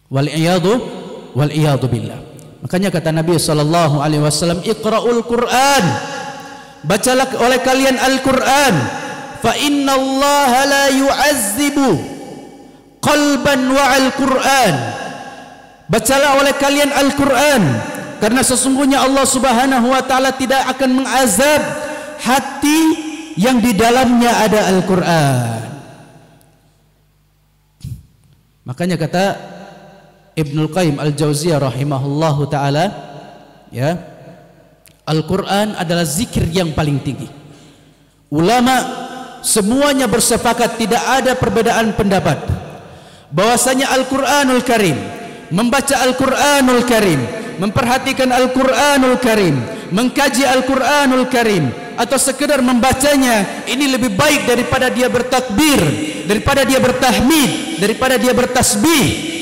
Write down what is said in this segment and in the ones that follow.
wal iyadu billah. Makanya kata Nabi sallallahu alaihi wasallam, iqra'ul Qur'an, bacalah oleh kalian Al-Qur'an, fa innallaha la yu'azzibu qalban wa'al Qur'an. Bacalah oleh kalian Al-Qur'an, karena sesungguhnya Allah Subhanahu wa taala tidak akan mengazab hati yang di dalamnya ada Al-Qur'an. Makanya kata Ibnul Qayyim Al-Jauziyah rahimahullahu taala, ya, Al-Qur'an adalah zikir yang paling tinggi. Ulama semuanya bersepakat, tidak ada perbedaan pendapat bahwasanya Al-Qur'anul Karim, membaca Al-Qur'anul Karim, memperhatikan Al-Qur'anul Karim, mengkaji Al-Qur'anul Karim, atau sekedar membacanya, ini lebih baik daripada dia bertakbir, daripada dia bertahmid, daripada dia bertasbih,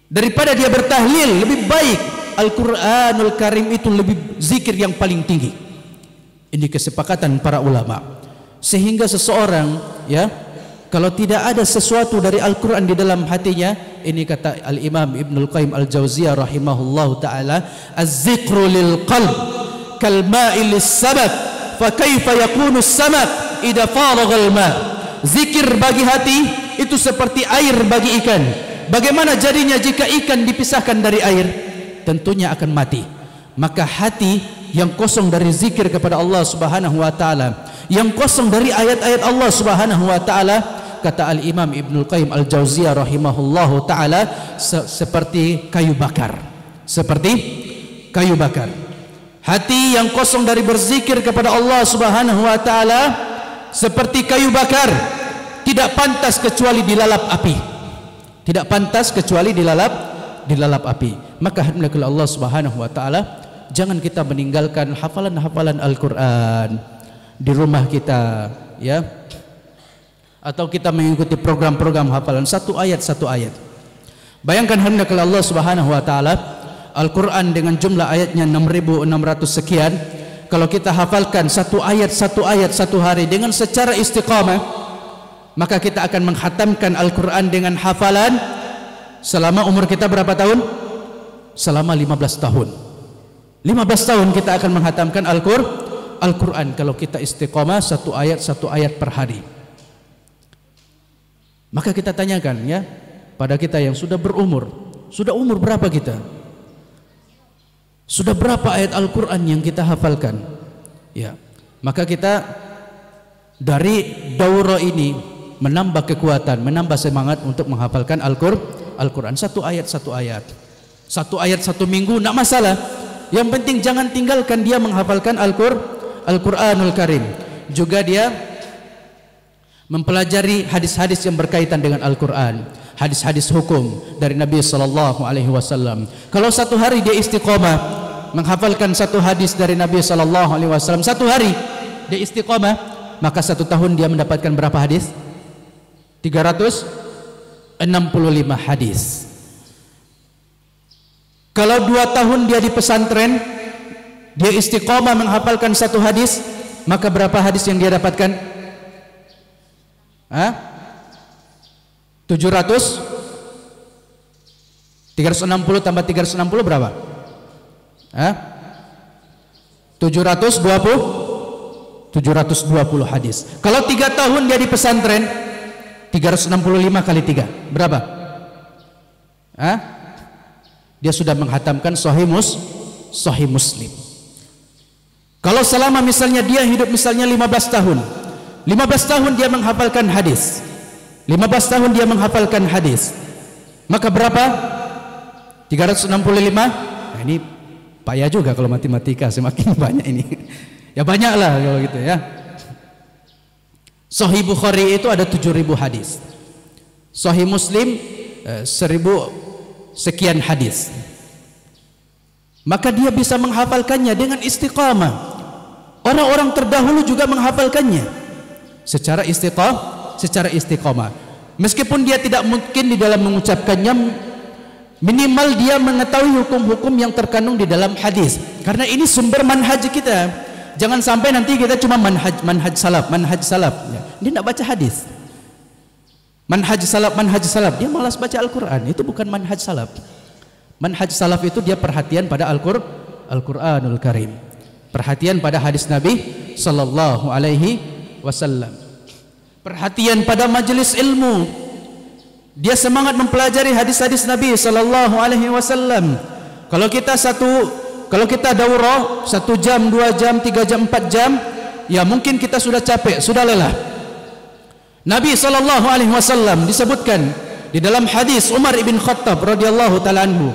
daripada dia bertahlil. Lebih baik Al-Qur'anul Karim itu lebih zikir yang paling tinggi. Ini kesepakatan para ulama. Sehingga seseorang, ya, kalau tidak ada sesuatu dari Al-Quran di dalam hatinya, ini kata Al-Imam Ibnul Qayyim Al-Jauziyah rahimahullahu ta'ala, az-zikru lil qalb kal ma'i lis samak, fa kaifa yakunu samak idza faragha al-ma'. Zikir bagi hati itu seperti air bagi ikan. Bagaimana jadinya jika ikan dipisahkan dari air? Tentunya akan mati. Maka hati yang kosong dari zikir kepada Allah Subhanahu wa taala, yang kosong dari ayat-ayat Allah Subhanahu wa taala, kata Al-Imam Ibnul Qayyim Al-Jauziyah rahimahullahu taala, seperti kayu bakar. Seperti kayu bakar. Hati yang kosong dari berzikir kepada Allah Subhanahu wa taala seperti kayu bakar, tidak pantas kecuali dilalap api. Tidak pantas kecuali dilalap api. Maka hendaklah Allah Subhanahu wa taala, jangan kita meninggalkan hafalan-hafalan Al-Qur'an di rumah kita, ya. Atau kita mengikuti program-program hafalan satu ayat. Bayangkan hendaklah Allah Subhanahu wa taala, Al-Qur'an dengan jumlah ayatnya 6.600 sekian, kalau kita hafalkan satu ayat satu hari dengan secara istiqamah, maka kita akan menghatamkan Al-Quran dengan hafalan selama umur kita berapa tahun? Selama 15 tahun. 15 tahun kita akan menghatamkan Al-Quran kalau kita istiqamah satu ayat per hari. Maka kita tanyakan, ya, pada kita yang sudah berumur, sudah umur berapa kita? Sudah berapa ayat Al-Quran yang kita hafalkan? Ya, maka kita dari daurah ini menambah kekuatan, menambah semangat untuk menghafalkan Al-Quran satu ayat satu minggu, tidak masalah. Yang penting jangan tinggalkan dia menghafalkan Al-Quranul Karim. Juga dia mempelajari hadis-hadis yang berkaitan dengan Al-Quran, hadis-hadis hukum dari Nabi sallallahu alaihi wasallam. Kalau satu hari dia istiqomah menghafalkan satu hadis dari Nabi sallallahu alaihi wasallam, satu hari dia istiqomah, maka satu tahun dia mendapatkan berapa hadis? 365 hadis. Kalau 2 tahun dia di pesantren, dia istiqomah menghafalkan satu hadis, maka berapa hadis yang dia dapatkan? 360 tambah 360 berapa? 720 hadis. Kalau 3 tahun dia di pesantren, 365 kali 3 berapa? Dia sudah menghatamkan Sahih Muslim. Kalau selama misalnya dia hidup misalnya 15 tahun dia menghafalkan hadis, 15 tahun dia menghafalkan hadis, maka berapa? 365. Nah, ini payah juga kalau matematika, semakin banyak ini. Ya banyaklah kalau gitu, ya. Sahih Bukhari itu ada 7.000 hadis. Sahih Muslim 1.000 sekian hadis. Maka dia bisa menghafalkannya dengan istiqamah. Orang-orang terdahulu juga menghafalkannya secara istiqamah. Meskipun dia tidak mungkin di dalam mengucapkannya, minimal dia mengetahui hukum-hukum yang terkandung di dalam hadis. Karena ini sumber manhaj kita. Jangan sampai nanti kita cuma manhaj salaf. Ya. Dia tidak baca hadis. Manhaj salaf, dia malas baca Al-Quran. Itu bukan manhaj salaf. Manhaj salaf itu dia perhatian pada Al-Quranul Karim, perhatian pada hadis Nabi sallallahu alaihi wasallam, perhatian pada majelis ilmu. Dia semangat mempelajari hadis-hadis Nabi sallallahu alaihi wasallam. Kalau kita daurah 1 jam, 2 jam, 3 jam, 4 jam, ya mungkin kita sudah capek, sudah lelah. Nabi sallallahu alaihi wasallam disebutkan di dalam hadis Umar ibn Khattab radhiyallahu taala anhu,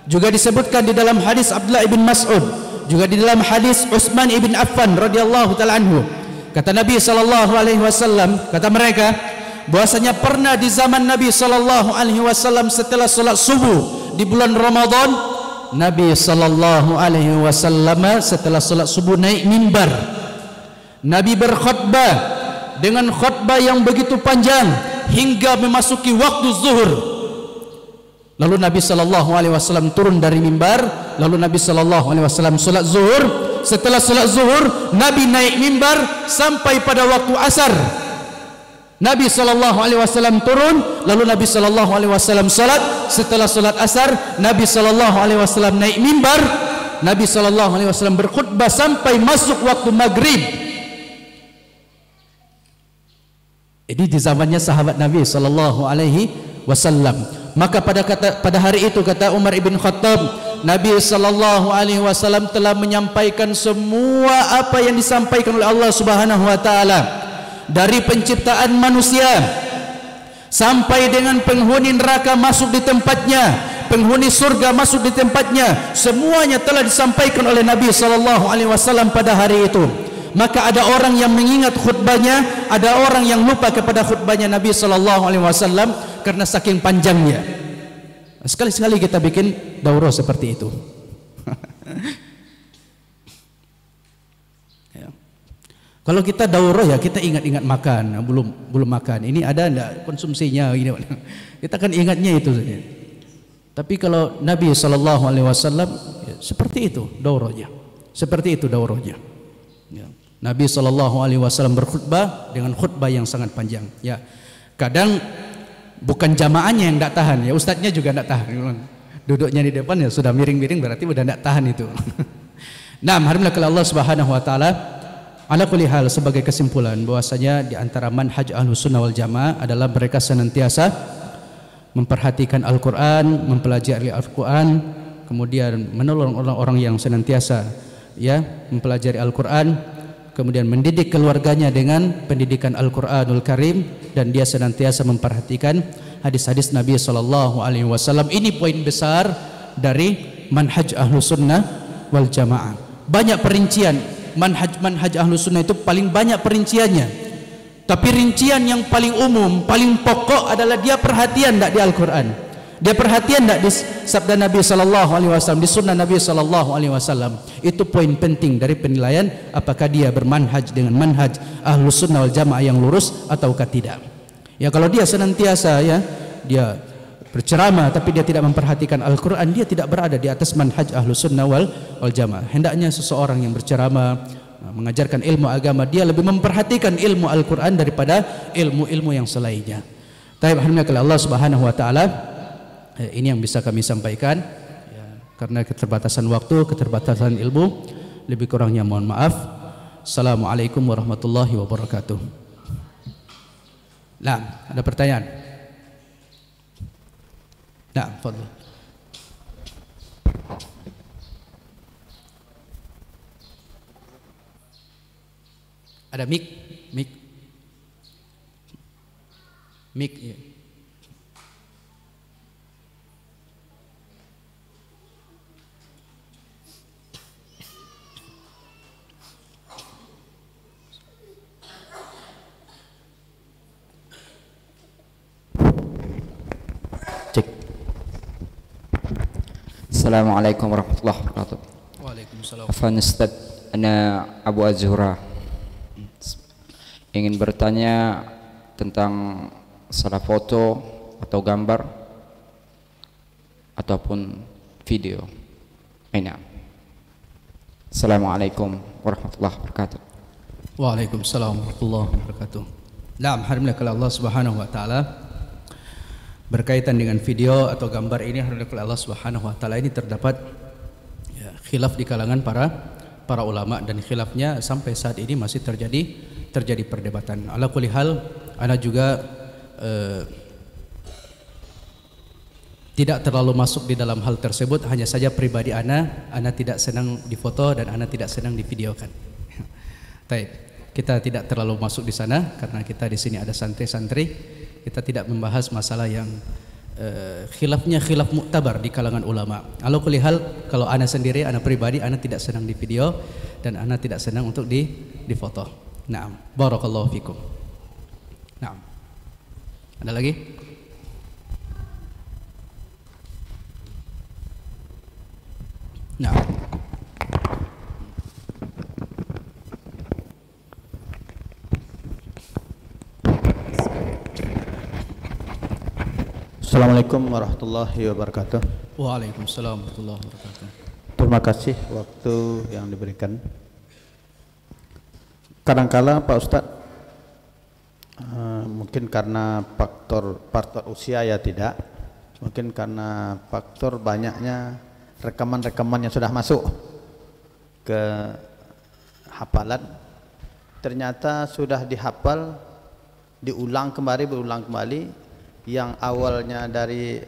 juga disebutkan di dalam hadis Abdullah ibn Mas'ud, juga di dalam hadis Utsman ibn Affan radhiyallahu taala anhu. Kata Nabi sallallahu alaihi wasallam, kata mereka bahwasanya pernah di zaman Nabi sallallahu alaihi wasallam setelah salat subuh di bulan Ramadan, Nabi sallallahu alaihi wasallam setelah salat subuh naik mimbar. Nabi berkhutbah dengan khutbah yang begitu panjang hingga memasuki waktu zuhur. Lalu Nabi sallallahu alaihi wasallam turun dari mimbar, lalu Nabi sallallahu alaihi wasallam salat zuhur. Setelah salat zuhur, Nabi naik mimbar sampai pada waktu asar. Nabi sallallahu alaihi wasallam turun, lalu Nabi sallallahu alaihi wasallam salat. Setelah salat asar, Nabi sallallahu alaihi wasallam naik mimbar. Nabi sallallahu alaihi wasallam berkhutbah sampai masuk waktu maghrib. Ini di zamannya sahabat Nabi sallallahu alaihi wasallam. Maka pada hari itu kata Umar ibn Khattab, Nabi sallallahu alaihi wasallam telah menyampaikan semua apa yang disampaikan oleh Allah Subhanahu wa taala, dari penciptaan manusia sampai dengan penghuni neraka masuk di tempatnya, penghuni surga masuk di tempatnya, semuanya telah disampaikan oleh Nabi sallallahu alaihi wasallam pada hari itu. Maka ada orang yang mengingat khutbahnya, ada orang yang lupa kepada khutbahnya Nabi sallallahu alaihi wasallam karena saking panjangnya. Sekali-sekali kita bikin daurah seperti itu. Ya. Kalau kita daurah ya kita ingat-ingat makan, belum makan. Ini ada enggak konsumsinya ini. Kita kan ingatnya itu saja. Tapi kalau Nabi sallallahu alaihi wasallam ya, seperti itu daurahnya. Seperti itu daurahnya. Ya. Nabi sallallahu alaihi wasallam berkhutbah dengan khutbah yang sangat panjang. Ya. Kadang bukan jamaahnya yang tidak tahan, ya ustadznya juga tidak tahan. Duduknya di depan ya sudah miring-miring, berarti sudah tidak tahan itu. Nah, alhamdulillah kalau Allah Subhanahu wa taala, ala kulli hal, sebagai kesimpulan bahwasanya di antara manhaj Ahlus Sunnah wal Jamaah adalah mereka senantiasa memperhatikan Al-Qur'an, mempelajari Al-Qur'an, kemudian menolong orang-orang yang senantiasa ya mempelajari Al-Qur'an, kemudian mendidik keluarganya dengan pendidikan Al-Quranul Karim, dan dia senantiasa memperhatikan hadis-hadis Nabi sallallahu alaihi wasallam. Ini poin besar dari manhaj Ahlus Sunnah wal Jamaah. Banyak perincian manhaj Ahlus Sunnah itu, paling banyak perinciannya. Tapi rincian yang paling umum, paling pokok adalah dia perhatian tidak di Al-Quran, dia perhatian tidak di sabda Nabi sallallahu alaihi wasallam, di sunnah Nabi sallallahu alaihi wasallam. Itu poin penting dari penilaian apakah dia bermanhaj dengan manhaj Ahlus Sunnah wal Jamaah yang lurus ataukah tidak. Ya kalau dia senantiasa ya dia berceramah tapi dia tidak memperhatikan Al-Qur'an, dia tidak berada di atas manhaj Ahlus Sunnah wal Jamaah. Hendaknya seseorang yang berceramah mengajarkan ilmu agama, dia lebih memperhatikan ilmu Al-Qur'an daripada ilmu-ilmu yang selainnya. Alhamdulillah kalau Allah Subhanahu wa taala, ini yang bisa kami sampaikan ya, karena keterbatasan waktu, keterbatasan ilmu, lebih kurangnya mohon maaf. Assalamualaikum warahmatullahi wabarakatuh. Nah, ada pertanyaan? Nah, fadhil. Ada mic ya. Cek. Assalamualaikum warahmatullahi wabarakatuh. Waalaikumsalam. Afwan Ustaz, ana Abu Azhura. Ingin bertanya tentang salah foto atau gambar ataupun video. Aina. Assalamualaikum warahmatullahi wabarakatuh. Waalaikumsalam warahmatullahi wabarakatuh. Nah, alhamdulillah kalau Allah Subhanahu wa taala berkaitan dengan video atau gambar ini, Allah Subhanahu wa taala, ini terdapat ya, khilaf di kalangan para ulama, dan khilafnya sampai saat ini masih terjadi perdebatan. Ala kulli hal, ana juga tidak terlalu masuk di dalam hal tersebut, hanya saja pribadi ana tidak senang difoto dan ana tidak senang divideokan. Baik, kita tidak terlalu masuk di sana karena kita di sini ada santri-santri. Kita tidak membahas masalah yang khilafnya khilaf muktabar di kalangan ulama. Ala kulli hal, kalau ana sendiri, ana pribadi, ana tidak senang di video dan ana tidak senang untuk difoto. Naam, barakallahu fikum. Naam. Ada lagi? Naam. Assalamualaikum warahmatullahi wabarakatuh. Waalaikumsalam warahmatullahi wabarakatuh. Terima kasih waktu yang diberikan. Kadangkala Pak Ustadz, mungkin karena faktor usia ya tidak, mungkin karena faktor banyaknya rekaman-rekaman yang sudah masuk ke hafalan, ternyata sudah dihafal, berulang kembali, yang awalnya dari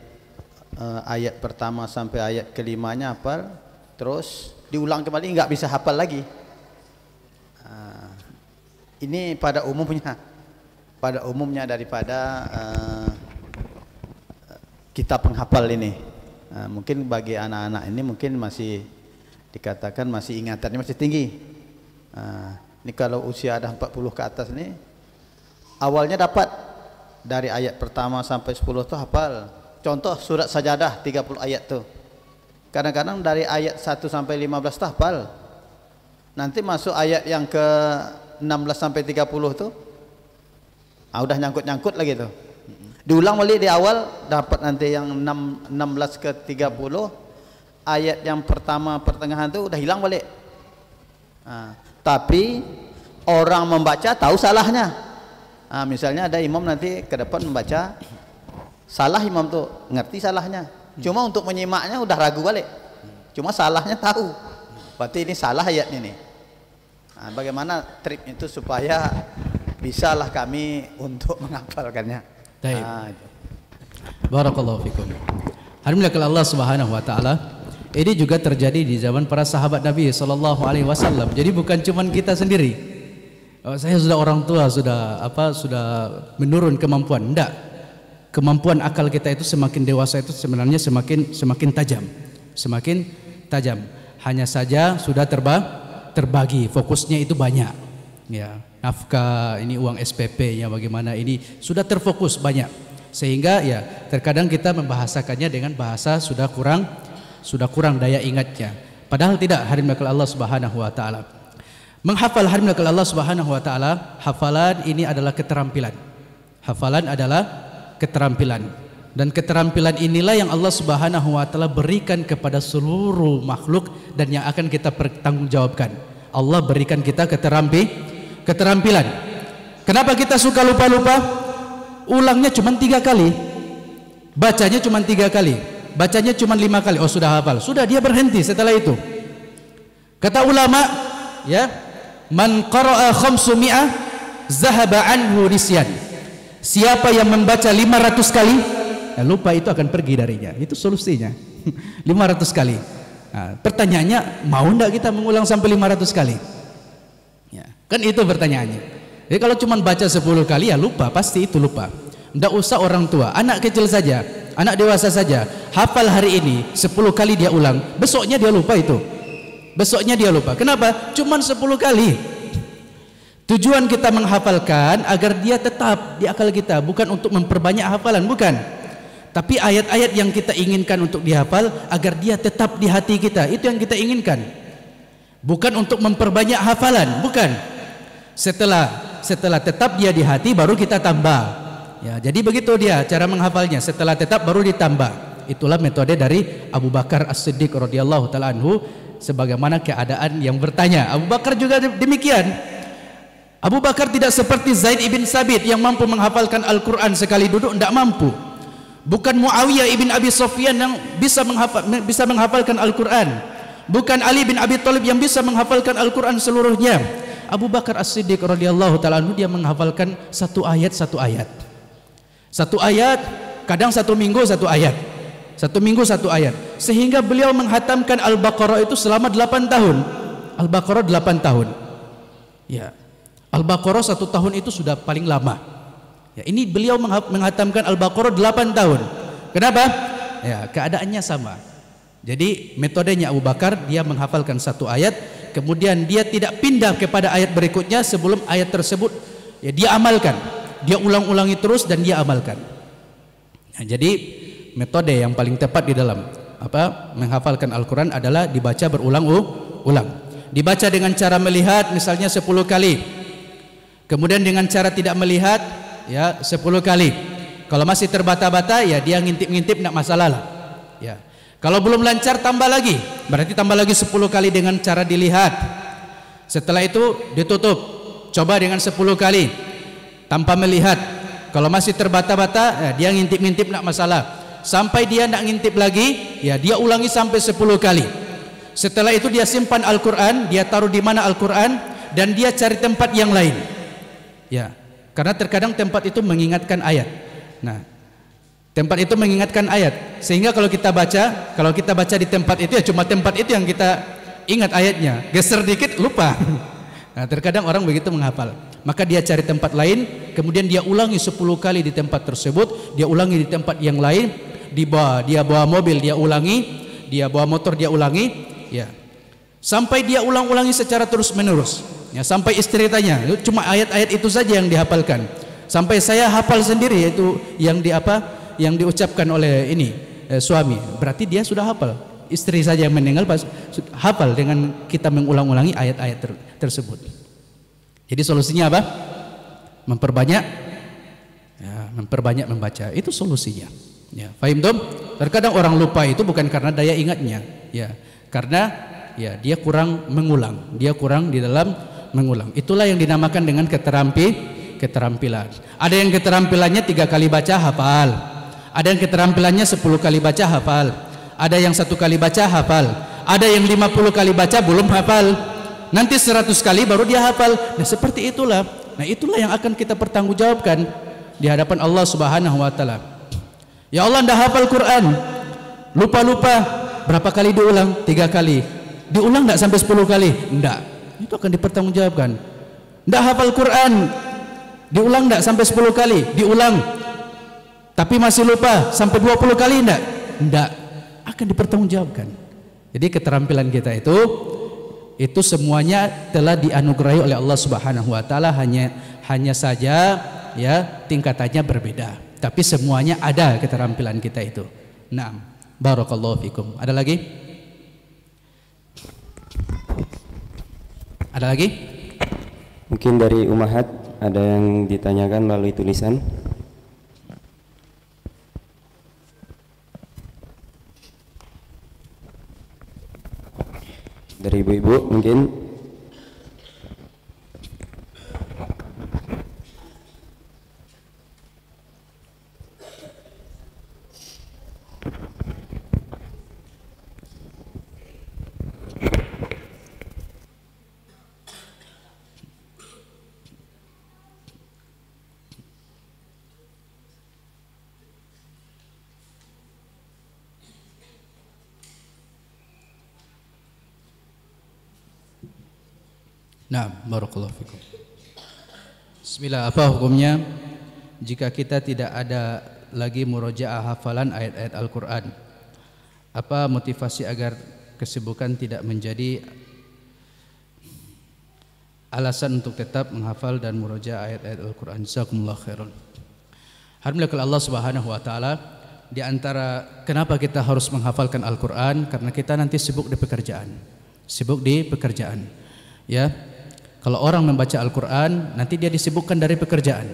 ayat pertama sampai ayat kelimanya hafal, terus diulang kembali nggak bisa hafal lagi. Ini pada umumnya daripada kita penghafal ini. Mungkin bagi anak-anak ini mungkin masih dikatakan masih ingatannya masih tinggi. Ini kalau usia ada 40 ke atas ini, awalnya dapat dari ayat pertama sampai 10 tuh hafal. Contoh surat Sajadah 30 ayat tuh. Kadang-kadang dari ayat 1 sampai 15 tuh hafal. Nanti masuk ayat yang ke 16 sampai 30 tuh udah nyangkut-nyangkut lagi tuh. Diulang balik di awal, dapat nanti yang 16 ke 30, ayat yang pertama pertengahan tuh udah hilang balik. Tapi orang membaca tahu salahnya. Misalnya ada imam nanti ke depan membaca salah, imam tuh ngerti salahnya, cuma untuk menyimaknya udah ragu balik, cuma salahnya tahu, berarti ini salah ayatnya nih. Bagaimana trik itu supaya bisalah kami untuk menghafalkannya? Barakallahu fikum. Alhamdulillah kalau Allah Subhanahu wa taala, ini juga terjadi di zaman para sahabat Nabi sallallahu alaihi wasallam. Jadi bukan cuman kita sendiri. Saya sudah orang tua, sudah menurun kemampuan. Enggak. Kemampuan akal kita itu semakin dewasa itu sebenarnya semakin tajam. Semakin tajam. Hanya saja sudah terbagi, fokusnya itu banyak. Ya, nafkah, ini uang SPP-nya bagaimana, ini sudah terfokus banyak. Sehingga ya terkadang kita membahasakannya dengan bahasa sudah kurang daya ingatnya. Padahal tidak, hadirin Allah Subhanahu wa taala. Menghafal, hadirin Allah Subhanahu wa taala, hafalan ini adalah keterampilan. Hafalan adalah keterampilan. Dan keterampilan inilah yang Allah Subhanahu wa taala berikan kepada seluruh makhluk dan yang akan kita pertanggungjawabkan. Allah berikan kita keterampilan. Kenapa kita suka lupa-lupa? Ulangnya cuma 3 kali. Bacanya cuma 3 kali. Bacanya cuma 5 kali. Oh, sudah hafal. Sudah, dia berhenti setelah itu. Kata ulama, ya, man qara'a 500 zahaba anhu nisyan. Siapa yang membaca 500 kali, lupa itu akan pergi darinya. Itu solusinya. 500 kali. Nah, pertanyaannya, mau enggak kita mengulang sampai 500 kali? Ya, kan itu pertanyaannya. Jadi kalau cuma baca 10 kali ya lupa, pasti itu lupa. Enggak usah orang tua, anak kecil saja, anak dewasa saja, hafal hari ini 10 kali dia ulang, besoknya dia lupa itu. Besoknya dia lupa. Kenapa? Cuman 10 kali. Tujuan kita menghafalkan agar dia tetap di akal kita, bukan untuk memperbanyak hafalan, bukan. Tapi ayat-ayat yang kita inginkan untuk dihafal agar dia tetap di hati kita, itu yang kita inginkan. Bukan untuk memperbanyak hafalan, bukan. Setelah tetap dia di hati baru kita tambah. Ya, jadi begitu dia cara menghafalnya, setelah tetap baru ditambah. Itulah metode dari Abu Bakar As-Siddiq radhiyallahu taala anhu. Sebagaimana keadaan yang bertanya, Abu Bakar juga demikian. Abu Bakar tidak seperti Zaid ibn Sabit yang mampu menghafalkan Al-Quran sekali duduk, tidak mampu. Bukan Muawiyah ibn Abi Sufyan yang bisa menghafalkan Al-Quran. Bukan Ali bin Abi Thalib yang bisa menghafalkan Al-Quran seluruhnya. Abu Bakar As-Siddiq radhiyallahu ta'ala anhu, dia menghafalkan satu ayat. Satu ayat, kadang satu minggu satu ayat. Satu minggu satu ayat. Sehingga beliau menghatamkan Al-Baqarah itu selama 8 tahun. Al-Baqarah 8 tahun. Ya. Al-Baqarah 1 tahun itu sudah paling lama. Ya, ini beliau menghatamkan Al-Baqarah 8 tahun. Kenapa? Ya, keadaannya sama. Jadi metodenya Abu Bakar, dia menghafalkan satu ayat, kemudian dia tidak pindah kepada ayat berikutnya sebelum ayat tersebut ya dia amalkan. Dia ulang-ulangi terus dan dia amalkan. Nah, jadi metode yang paling tepat di dalam menghafalkan Al-Quran adalah dibaca berulang-ulang. Dibaca dengan cara melihat misalnya 10 kali. Kemudian dengan cara tidak melihat ya 10 kali. Kalau masih terbata-bata ya dia ngintip-ngintip, enggak masalah lah. Ya. Kalau belum lancar tambah lagi, berarti tambah lagi 10 kali dengan cara dilihat. Setelah itu ditutup, coba dengan 10 kali tanpa melihat. Kalau masih terbata-bata ya dia ngintip-ngintip enggak masalah. Sampai dia enggak ngintip lagi, ya dia ulangi sampai 10 kali. Setelah itu dia simpan Al-Quran, dia taruh di mana Al-Quran, dan dia cari tempat yang lain. Ya, karena terkadang tempat itu mengingatkan ayat. Nah, tempat itu mengingatkan ayat, sehingga kalau kita baca di tempat itu ya cuma tempat itu yang kita ingat ayatnya. Geser dikit lupa. Nah, terkadang orang begitu menghafal. Maka dia cari tempat lain, kemudian dia ulangi 10 kali di tempat tersebut, dia ulangi di tempat yang lain, dia bawa mobil dia ulangi, dia bawa motor dia ulangi, ya. Sampai dia ulang-ulangi secara terus-menerus. Ya, sampai istri tanya, cuma ayat-ayat itu saja yang dihafalkan. Sampai saya hafal sendiri, yaitu yang diucapkan oleh suami. Berarti dia sudah hafal. Istri saja yang meninggal hafal dengan kita mengulang-ulangi ayat-ayat tersebut. Jadi solusinya apa? Memperbanyak membaca. Itu solusinya. Ya, fahim dong? Terkadang orang lupa itu bukan karena daya ingatnya, ya, karena ya dia kurang mengulang, dia kurang di dalam mengulang. Itulah yang dinamakan dengan keterampilan. Ada yang keterampilannya 3 kali baca hafal, ada yang keterampilannya 10 kali baca hafal, ada yang 1 kali baca hafal, ada yang 50 kali baca belum hafal, nanti 100 kali baru dia hafal. Nah, seperti itulah. Nah, itulah yang akan kita pertanggungjawabkan di hadapan Allah Subhanahu wa taala. Ya Allah, ndak hafal Quran, lupa-lupa, berapa kali diulang? 3 kali. Diulang ndak sampai 10 kali? Ndak. Itu akan dipertanggungjawabkan. Ndak hafal Quran, diulang ndak sampai 10 kali? Diulang. Tapi masih lupa sampai 20 kali ndak? Ndak. Akan dipertanggungjawabkan. Jadi keterampilan kita itu semuanya telah dianugerahi oleh Allah Subhanahu wa taala, hanya saja ya tingkatannya berbeda. Tapi semuanya ada keterampilan kita itu. Naam. Barakallahu fikum. Ada lagi? Ada lagi? Mungkin dari Umahat ada yang ditanyakan melalui tulisan. Dari ibu-ibu mungkin. Nah, barakallahu fikum. Bismillah, apa hukumnya jika kita tidak ada lagi murojaah hafalan ayat-ayat Al-Quran? Apa motivasi agar kesibukan tidak menjadi alasan untuk tetap menghafal dan murojaah ayat-ayat Al-Quran? Jazakumullah khairan. Alhamdulillah kalau Allah Subhanahu wa taala, di antara kenapa kita harus menghafalkan Al-Quran, karena kita nanti sibuk di pekerjaan. Ya. Kalau orang membaca Al-Quran, nanti dia disibukkan dari pekerjaan.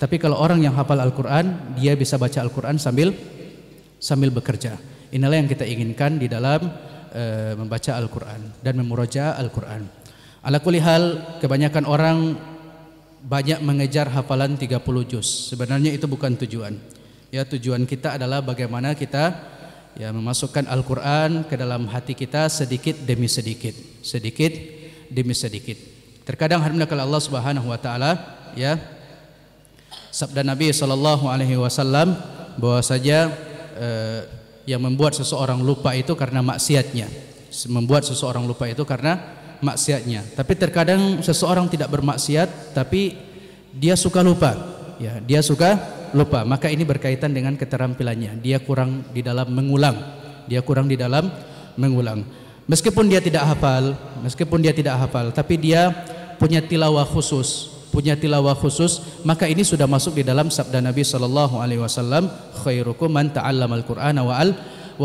Tapi kalau orang yang hafal Al-Quran, dia bisa baca Al-Quran sambil bekerja. Inilah yang kita inginkan di dalam membaca Al-Quran dan memurojaah Al-Quran. Ala kulli hal, kebanyakan orang banyak mengejar hafalan 30 juz. Sebenarnya itu bukan tujuan. Ya, tujuan kita adalah bagaimana kita ya memasukkan Al-Qur'an ke dalam hati kita sedikit demi sedikit, sedikit demi sedikit. Terkadang alhamdulillah Allah Subhanahu wa taala ya, sabda Nabi sallallahu alaihi wasallam bahwa saja yang membuat seseorang lupa itu karena maksiatnya. Membuat seseorang lupa itu karena maksiatnya. Tapi terkadang seseorang tidak bermaksiat tapi dia suka lupa. Ya, dia suka lupa. Maka ini berkaitan dengan keterampilannya. Dia kurang di dalam mengulang. Dia kurang di dalam mengulang. Meskipun dia tidak hafal, tapi dia punya tilawah khusus, maka ini sudah masuk di dalam sabda Nabi sallallahu alaihi wasallam, khairukum man ta'allamal Qur'ana wa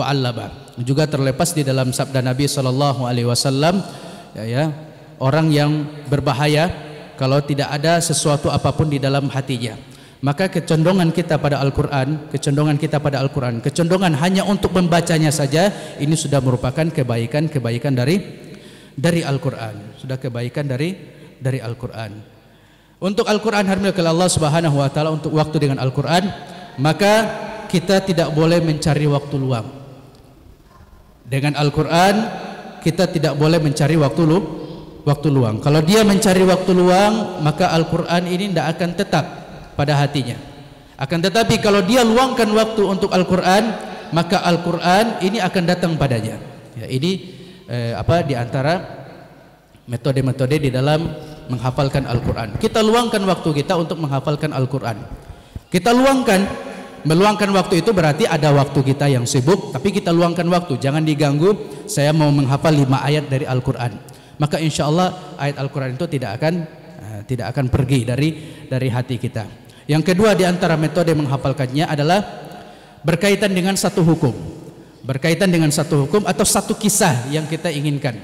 'allama. Juga terlepas di dalam sabda Nabi sallallahu alaihi wasallam, ya, orang yang berbahaya kalau tidak ada sesuatu apapun di dalam hatinya. Maka kecondongan kita pada Al-Qur'an, kecondongan hanya untuk membacanya saja, ini sudah merupakan kebaikan dari Al-Qur'an. Sudah kebaikan dari Al-Qur'an. Untuk Al-Qur'an, alhamdulillah Allah Subhanahu wa taala, untuk waktu dengan Al-Qur'an, maka kita tidak boleh mencari waktu luang. Dengan Al-Qur'an kita tidak boleh mencari waktu luang. Kalau dia mencari waktu luang, maka Al-Qur'an ini tidak akan tetap pada hatinya. Akan tetapi kalau dia luangkan waktu untuk Al-Qur'an, maka Al-Qur'an ini akan datang padanya. Ya, ini di antara metode-metode di dalam menghafalkan Al-Qur'an. Kita luangkan waktu kita untuk menghafalkan Al-Qur'an. Kita meluangkan waktu itu berarti ada waktu kita yang sibuk, tapi kita luangkan waktu, jangan diganggu. Saya mau menghafal 5 ayat dari Al-Qur'an, maka insya Allah ayat Al-Qur'an itu tidak akan pergi dari hati kita. Yang kedua di antara metode menghafalkannya adalah berkaitan dengan satu hukum, atau satu kisah yang kita inginkan,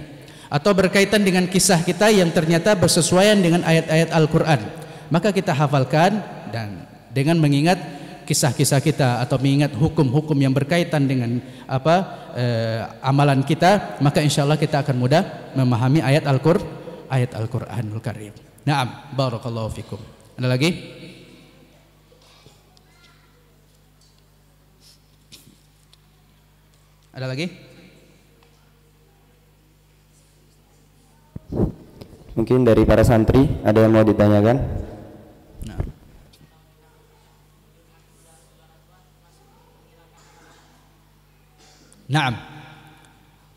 atau berkaitan dengan kisah kita yang ternyata bersesuaian dengan ayat-ayat Al-Qur'an, maka kita hafalkan. Dan dengan mengingat kisah-kisah kita atau mengingat hukum-hukum yang berkaitan dengan amalan kita, maka insya Allah kita akan mudah memahami ayat Al-Qur'anul Karim. Naam, barakallahu fikum. Ada lagi? Ada lagi? Mungkin dari para santri ada yang mau ditanyakan? Naam.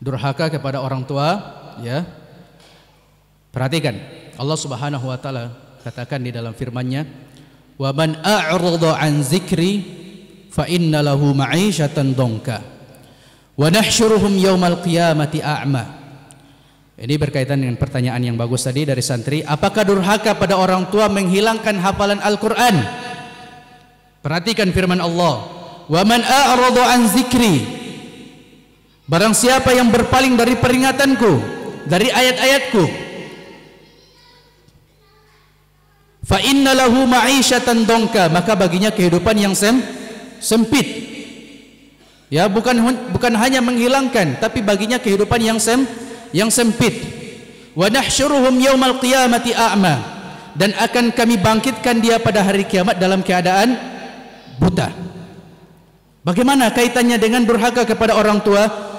Durhaka kepada orang tua, ya. Perhatikan, Allah Subhanahu wa taala katakan di dalam firman-Nya, "Wa man a'rada 'an dzikri fa inna lahu ma'isyatan dhanka wa nahsyuruhum yaumal qiyamati a'ma." Ini berkaitan dengan pertanyaan yang bagus tadi dari santri, apakah durhaka pada orang tua menghilangkan hafalan Al-Qur'an? Perhatikan firman Allah, "Wa man a'rada 'an dzikri." Barang siapa yang berpaling dari peringatanku, dari ayat-ayatku, fa inna lahu ma'isyatan dhanka, maka baginya kehidupan yang sempit. Ya, bukan hanya menghilangkan, tapi baginya kehidupan yang sempit. Wa nahsyuruhum yaumal qiyamati a'ma, dan akan kami bangkitkan dia pada hari kiamat dalam keadaan buta. Bagaimana kaitannya dengan durhaka kepada orang tua?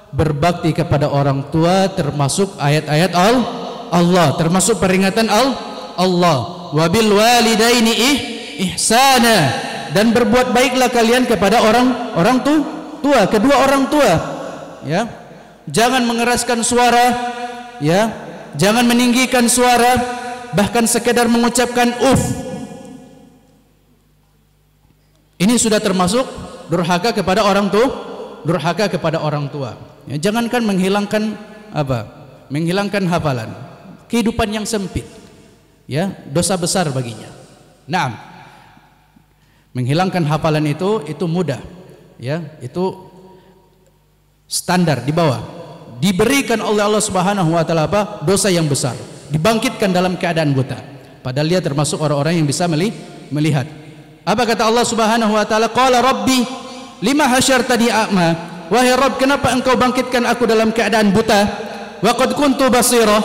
Berbakti kepada orang tua termasuk ayat-ayat Allah, termasuk peringatan Allah. Wabil walidaini ihsana, dan berbuat baiklah kalian kepada orang tua, kedua orang tua. Ya, jangan mengeraskan suara, ya, jangan meninggikan suara, bahkan sekedar mengucapkan ini sudah termasuk durhaka kepada orang tua. Ya, jangankan menghilangkan hafalan, kehidupan yang sempit, ya, dosa besar baginya. Naam, menghilangkan hafalan itu mudah, ya, itu standar di bawah. Diberikan oleh Allah Subhanahu wa taala dosa yang besar, dibangkitkan dalam keadaan buta, padahal dia termasuk orang-orang yang bisa melihat. Apa kata Allah Subhanahu wa taala? Qala rabbi lima hasyartani a'ma, wahai Rabb, kenapa engkau bangkitkan aku dalam keadaan buta? Wa qad kuntu basira,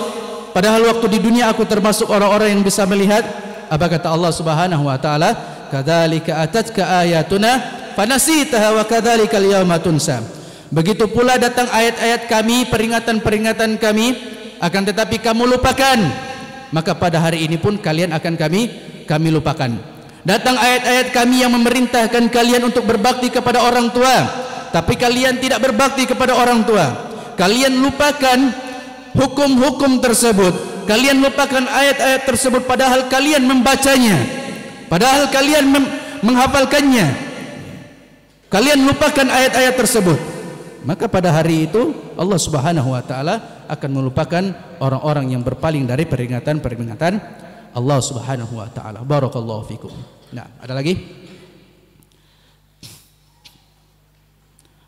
padahal waktu di dunia aku termasuk orang-orang yang bisa melihat. Apa kata Allah Subhanahu wa taala? kadzalika atatka ayatuna fanasitaha wa kadzalikal yauma tunsa. Begitu pula datang ayat-ayat kami, peringatan-peringatan kami, akan tetapi kamu lupakan, maka pada hari ini pun kalian akan kami lupakan. Datang ayat-ayat kami yang memerintahkan kalian untuk berbakti kepada orang tua, tapi kalian tidak berbakti kepada orang tua. Kalian lupakan hukum-hukum tersebut, kalian lupakan ayat-ayat tersebut, padahal kalian membacanya, padahal kalian menghafalkannya. Kalian lupakan ayat-ayat tersebut, maka pada hari itu Allah Subhanahu wa taala akan melupakan orang-orang yang berpaling dari peringatan-peringatan Allah Subhanahu wa taala. Barakallahu fikum. Nah, ada lagi?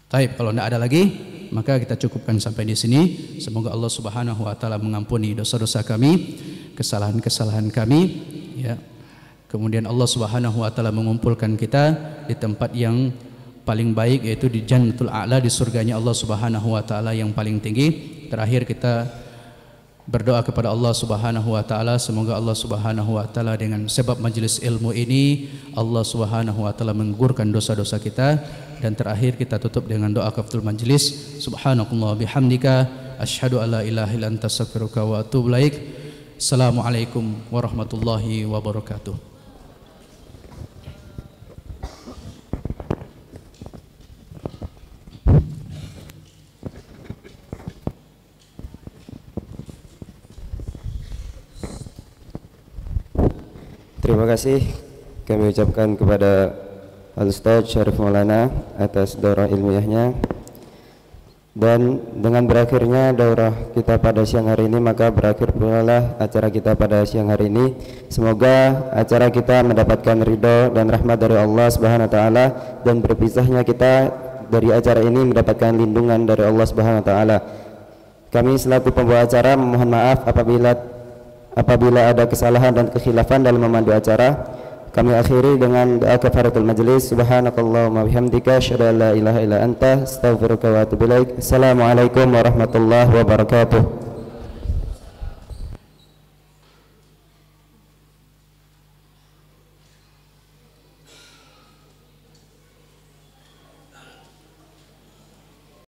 Baik, kalau tidak ada lagi, maka kita cukupkan sampai di sini. Semoga Allah Subhanahu wa taala mengampuni dosa-dosa kami, kesalahan-kesalahan kami, ya. Kemudian Allah Subhanahu wa taala mengumpulkan kita di tempat yang paling baik, yaitu di Jannatul A'la, di surganya Allah Subhanahu wa taala yang paling tinggi. Terakhir kita berdoa kepada Allah Subhanahu wa taala, semoga Allah Subhanahu wa taala dengan sebab majelis ilmu ini Allah Subhanahu wa taala menggugurkan dosa-dosa kita. Dan terakhir kita tutup dengan doa kafatul majlis. Subhanakallah bihamdika asyhadu alla ilaha illa anta astaghfiruka wa atubu ilaik. Assalamualaikum warahmatullahi wabarakatuh. Terima kasih kami ucapkan kepada Al-Ustaz Syarif Maulana atas daurah ilmiahnya. Dan dengan berakhirnya daurah kita pada siang hari ini, maka berakhir pula acara kita pada siang hari ini. Semoga acara kita mendapatkan ridho dan rahmat dari Allah Subhanahu wa taala, dan berpisahnya kita dari acara ini mendapatkan lindungan dari Allah Subhanahu wa taala. Kami selaku pembawa acara memohon maaf apabila ada kesalahan dan kekhilafan dalam memandu acara. Kami akhiri dengan doa kafaratul majlis. Subhanakallahumma bihamdika asyhadu an la ilaha illa anta astaghfiruka wa atubu ilaik. Assalamualaikum warahmatullahi wabarakatuh.